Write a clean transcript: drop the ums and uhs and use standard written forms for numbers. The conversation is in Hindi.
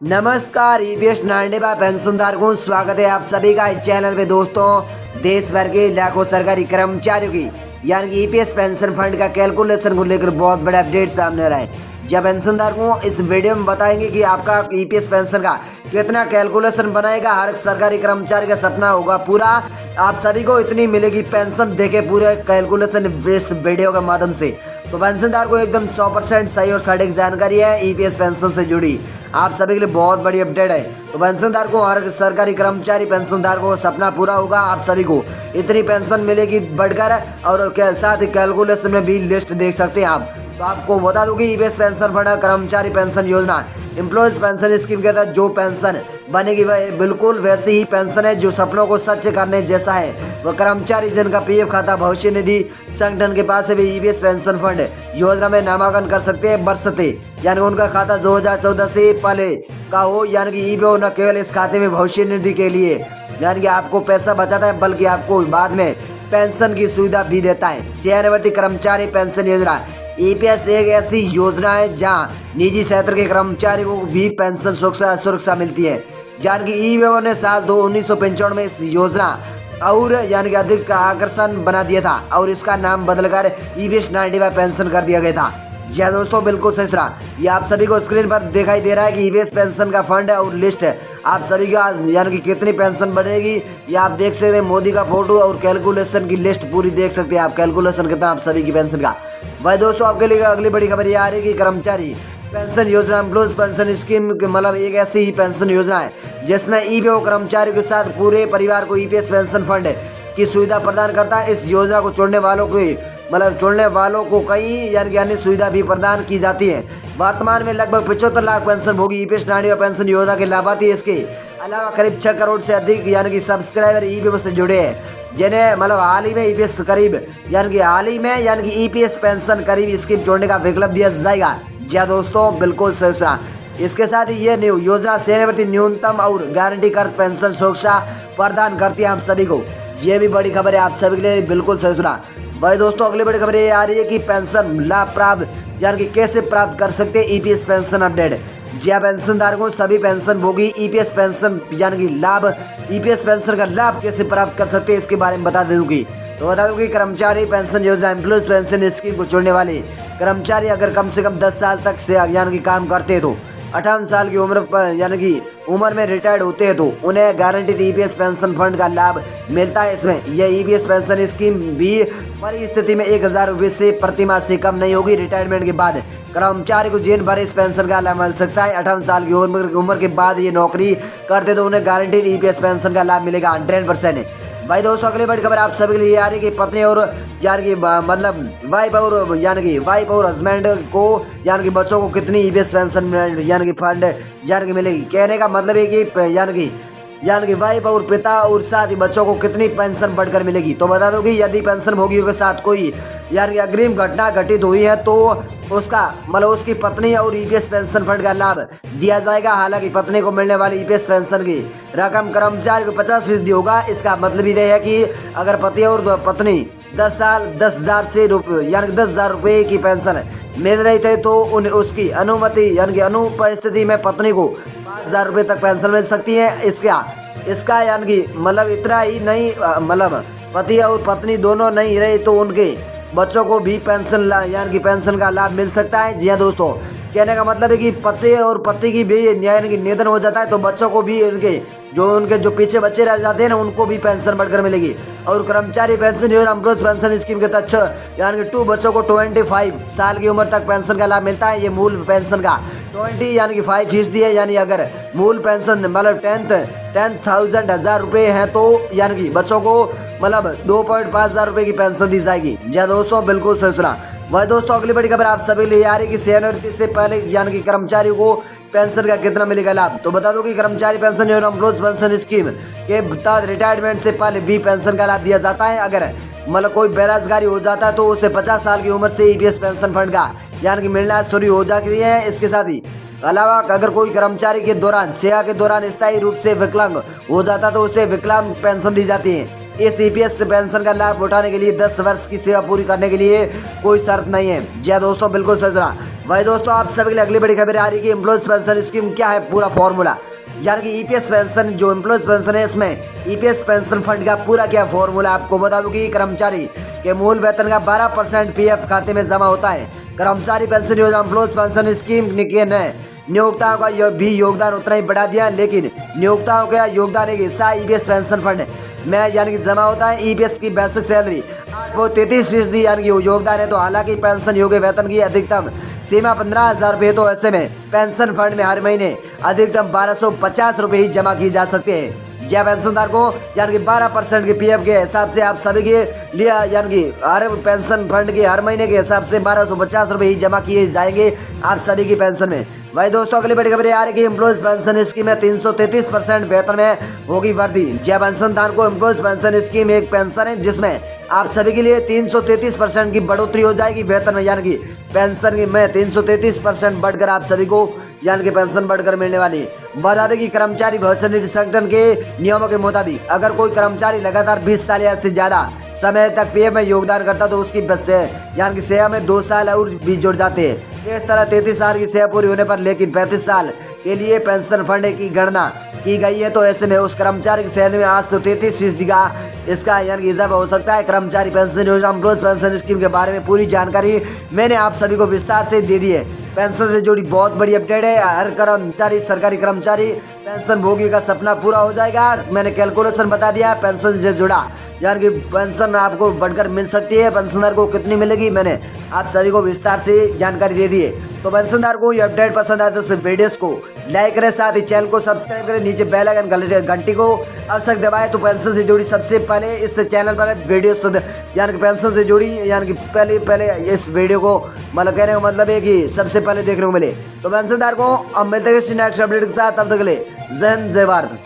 नमस्कार ईपीएस 95 पेंशनधारकों, स्वागत है आप सभी का इस चैनल पे। दोस्तों, देश भर के लाखों सरकारी कर्मचारियों की यानी कि ईपीएस पेंशन फंड का कैलकुलेशन को लेकर बहुत बड़ा अपडेट सामने आ रहा है। जब पेंशनधारकों इस वीडियो में बताएंगे कि आपका ईपीएस पेंशन का कितना कैलकुलेशन बनाएगा। हर सरकारी कर्मचारी का सपना होगा पूरा, आप सभी को इतनी मिलेगी पेंशन, देखे पूरे कैलकुलेशन इस वीडियो के माध्यम से। तो पेंशनधार को एकदम 100% सही और सटीक जानकारी है ईपीएस पेंशन से जुड़ी, आप सभी के लिए बहुत बड़ी अपडेट है। तो पेंशनधार को, हर सरकारी कर्मचारी पेंशनधार को सपना पूरा होगा, आप सभी को इतनी पेंशन मिलेगी बढ़कर, और साथ ही कैलकुलेशन में भी लिस्ट देख सकते हैं आप। तो आपको बता दूं कि ईपीएस पेंशन फंड कर्मचारी पेंशन योजना एम्प्लॉयज पेंशन स्कीम के तहत जो पेंशन बनेगी वह बिल्कुल वैसी ही पेंशन है जो सपनों को सच करने जैसा है। वह कर्मचारी जिनका पीएफ खाता भविष्य निधि संगठन के पास से भी ईपीएस पेंशन फंड योजना में नामांकन कर सकते हैं बरसते, यानी उनका खाता 2014 से पहले का हो, यानी कि ईपीओ न केवल इस खाते में भविष्य निधि के लिए यानी कि आपको पैसा बचाता है, बल्कि आपको बाद में पेंशन की सुविधा भी देता है। सेवानिवृत्ति कर्मचारी पेंशन योजना ईपीएस एक ऐसी योजना है जहां निजी क्षेत्र के कर्मचारियों को भी पेंशन सुरक्षा मिलती है। यानी कि ईपीएफ ने साल 1995 में इस योजना और यानी कि अधिक आकर्षण बना दिया था और इसका नाम बदलकर ईपीएस 95 पेंशन कर दिया गया था। जी हाँ दोस्तों, बिल्कुल सही सुना। ये आप सभी को स्क्रीन पर दिखाई दे रहा है कि ईपीएस पेंशन का फंड है और लिस्ट है आप सभी का, यानी कि कितनी पेंशन बनेगी ये आप देख सकते हैं। मोदी का फोटो और कैलकुलेशन की लिस्ट पूरी देख सकते हैं आप, कैलकुलेशन कितना आप सभी की पेंशन का। वही दोस्तों, आपके लिए अगली बड़ी खबर ये आ रही है कि कर्मचारी पेंशन योजना एम्प्लॉयज पेंशन स्कीम मतलब एक ऐसी ही पेंशन योजना है जिसमें ईपीएफ कर्मचारियों के साथ पूरे परिवार को ईपीएस पेंशन फंड की सुविधा प्रदान करता है। इस योजना को छोड़ने वालों को कई यानी कि अन्य सुविधा भी प्रदान की जाती है। वर्तमान में लगभग 75 लाख पेंशन भोगी ईपीएस 95 पेंशन योजना के लाभार्थी, इसके अलावा करीब 6 करोड़ से अधिक यानी कि सब्सक्राइबर ईपीएफ से जुड़े हैं, जिन्हें मतलब हाल ही में ईपीएस पेंशन करीब स्कीम जोड़ने का विकल्प दिया जाएगा। जी हाँ दोस्तों, बिल्कुल सही सुना। इसके साथ ही ये योजना सेवानिवृत्ति न्यूनतम और गारंटी कर पेंशन सुरक्षा प्रदान करती है आप सभी को। ये भी बड़ी खबर है आप सभी के लिए, बिल्कुल सही सुना। वही दोस्तों, अगली बड़ी खबर ये आ रही है कि पेंशन लाभ प्राप्त यानी कि कैसे प्राप्त कर सकते हैं ईपीएस पेंशन अपडेट। जी हाँ, पेंशन धारकों सभी पेंशन भोगी ईपीएस पेंशन यानी कि लाभ ईपीएस पेंशन का लाभ कैसे प्राप्त कर सकते हैं इसके बारे में बता दूंगी। तो बता दूं कि कर्मचारी पेंशन योजना एम्प्लॉयज पेंशन स्कीम को छोड़ने वाले कर्मचारी अगर कम से कम 10 साल तक से यानी कि काम करते हैं तो 58 साल की उम्र में रिटायर्ड होते हैं तो उन्हें गारंटीड ईपीएस पेंशन फंड का लाभ मिलता है। इसमें यह ईपीएस पेंशन स्कीम भी परिस्थिति में 1000 रुपये से प्रतिमाह से कम नहीं होगी। रिटायरमेंट के बाद कर्मचारी को जिन भर इस पेंशन का लाभ मिल सकता है। 58 साल की उम्र के बाद ये नौकरी करते तो उन्हें गारंटीड ईपीएस पेंशन का लाभ मिलेगा 100%। भाई दोस्तों, अगली बड़ी खबर आप सभी के लिए आ रही है कि पत्नी और यानी कि मतलब वाइफ और हस्बैंड को यानी कि बच्चों को कितनी ईपीएस पेंशन यानी कि फंड यानी कि मिलेगी। कहने का मतलब है कि यानी कि वाइफ और पिता और साथ ही बच्चों को कितनी पेंशन बढ़कर मिलेगी। तो बता दो कि यदि पेंशन भोगियों के साथ कोई यानी कि अग्रिम घटना घटित हुई है तो उसकी पत्नी और ईपीएस पेंशन फंड का लाभ दिया जाएगा। हालांकि पत्नी को मिलने वाली ईपीएस पेंशन की रकम कर्मचारी को 50% होगा। इसका मतलब ये है कि अगर पति और पत्नी 10,000 रुपये की पेंशन मिल रही थी तो उसकी अनुमति यानी कि अनुपस्थिति में पत्नी को 5,000 रुपये तक पेंशन मिल सकती है। इसका यानी कि मतलब इतना ही नहीं, मतलब पति और पत्नी दोनों नहीं रहे तो उनके बच्चों को भी पेंशन का लाभ मिल सकता है। जी हाँ दोस्तों, कहने का मतलब है कि पति और पति की भी यानी कि निधन हो जाता है तो बच्चों को भी उनके जो पीछे बच्चे रह जाते हैं ना उनको भी पेंशन बढ़कर मिलेगी। और कर्मचारी पेंशन योजना एम्प्लॉयज पेंशन स्कीम के तहत यानी कि 2 बच्चों को 25 साल की उम्र तक पेंशन का लाभ मिलता है। ये मूल पेंशन का 20 यानी कि 5% है। यानी अगर मूल पेंशन मतलब 10,000 रुपये हैं तो यानी कि बच्चों को मतलब 2,500 रुपये की पेंशन दी जाएगी। जी दोस्तों, बिल्कुल सही सुना। वह दोस्तों, अगली बड़ी खबर आप सभी लिए आ रही है कि सेवानिवृत्ति से पहले यानी कि कर्मचारियों को पेंशन का कितना मिलेगा लाभ। तो बता दो कि कर्मचारी पेंशन योजना एम्प्लॉयज पेंशन स्कीम के तहत रिटायरमेंट से पहले भी पेंशन का लाभ दिया जाता है। अगर कोई बेरोजगारी हो जाता है तो उसे 50 साल की उम्र से ईपीएस पेंशन फंड का यानी कि मिलना शुरू हो जाती है। इसके साथ ही अलावा अगर कोई कर्मचारी के दौरान सेवा के दौरान स्थायी रूप से विकलांग हो जाता तो उसे विकलांग पेंशन दी जाती है। इस ईपीएस पेंशन का लाभ उठाने के लिए 10 वर्ष की सेवा पूरी करने के लिए कोई शर्त नहीं है। जी दोस्तों, बिल्कुल सही सुना। वही दोस्तों, आप सभी के लिए अगली बड़ी खबर आ रही है कि एम्प्लॉयज पेंशन स्कीम क्या है पूरा फॉर्मूला, यानी कि ईपीएस पेंशन जो एम्प्लॉयज पेंशन है इसमें ईपीएस पेंशन फंड का पूरा क्या फॉर्मूला। आपको बता दूं कि कर्मचारी के मूल वेतन का 12% पीएफ खाते में जमा होता है। कर्मचारी पेंशन योजना एम्प्लॉयज पेंशन स्कीम के नए नियोक्ताओं का भी योगदान उतना ही बढ़ा दिया, लेकिन नियोक्ताओं का योगदान एक हिस्सा ईपीएस पेंशन फंड में यानी कि जमा होता है। ईपीएस की बेसिक सैलरी वो 33% यानी कि योगदान है। तो हालांकि पेंशन योग्य वेतन की अधिकतम सीमा 15,000 रुपये, तो ऐसे में पेंशन फंड में हर महीने अधिकतम 1250 रुपये ही जमा किए जा सकते हैं। जय पेंशनदार को यानी कि 12% के पीएफ के हिसाब से आप सभी के लिए यानी कि हर पेंशन फंड के हर महीने के हिसाब से 1250 रुपये ही जमा किए जाएंगे आप सभी की पेंशन में। वही दोस्तों, अगली बड़ी खबर आ रही है कि एम्प्लॉयज पेंशन स्कीम में 333% वेतन में होगी वृद्धि। जय पेंशनदार को एम्प्लॉयज पेंशन स्कीम एक पेंशन है जिसमें आप सभी के लिए 333% की बढ़ोतरी हो जाएगी वेतन में, यानी कि पेंशन की में 333% बढ़कर आप सभी को यानी कि पेंशन बढ़कर मिलने वाली। बता दें कि कर्मचारी भविष्य निधि संगठन के नियमों के मुताबिक अगर कोई कर्मचारी लगातार 20 साल या से ज्यादा समय तक पीएफ में योगदान करता तो उसकी यानी कि सेवा में 2 साल और भी जुड़ जाते हैं। इस तरह 33 साल की सेवा पूरी होने पर लेकिन 35 साल के लिए पेंशन फंड की गणना की गई है। तो ऐसे में उस कर्मचारी की सैलरी में आज तो 33% का इसका यानी इजाफा हो सकता है। कर्मचारी पेंशन योजना एम्प्लॉयज पेंशन स्कीम के बारे में पूरी जानकारी मैंने आप सभी को विस्तार से दे दी है। पेंशन से जुड़ी बहुत बड़ी अपडेट है। हर कर्मचारी सरकारी कर्मचारी पेंशन भोगी का सपना पूरा हो जाएगा। मैंने कैलकुलेशन बता दिया पेंशन से जुड़ा, यानी कि पेंशन आपको बढ़कर मिल सकती है। पेंशनर को कितनी मिलेगी मैंने आप सभी को विस्तार से जानकारी दे दी है। तो पेंशनदार को ये अपडेट पसंद आए तो सिर्फ वीडियोस को लाइक करें, साथ ही चैनल को सब्सक्राइब करें, नीचे बेल आइकन घंटी को अवश्य दबाएं। तो पेंशन से जुड़ी सबसे पहले इस चैनल पर वीडियोस यानी कि पेंशन से जुड़ी यानी कि पहले इस वीडियो को मतलब कहने का मतलब है कि सबसे पहले देखने को मिले। तो पेंशनदार को अब मिलते हैं नेक्स्ट अपडेट के साथ, तब तक के लिए जय हिंद जय भारत।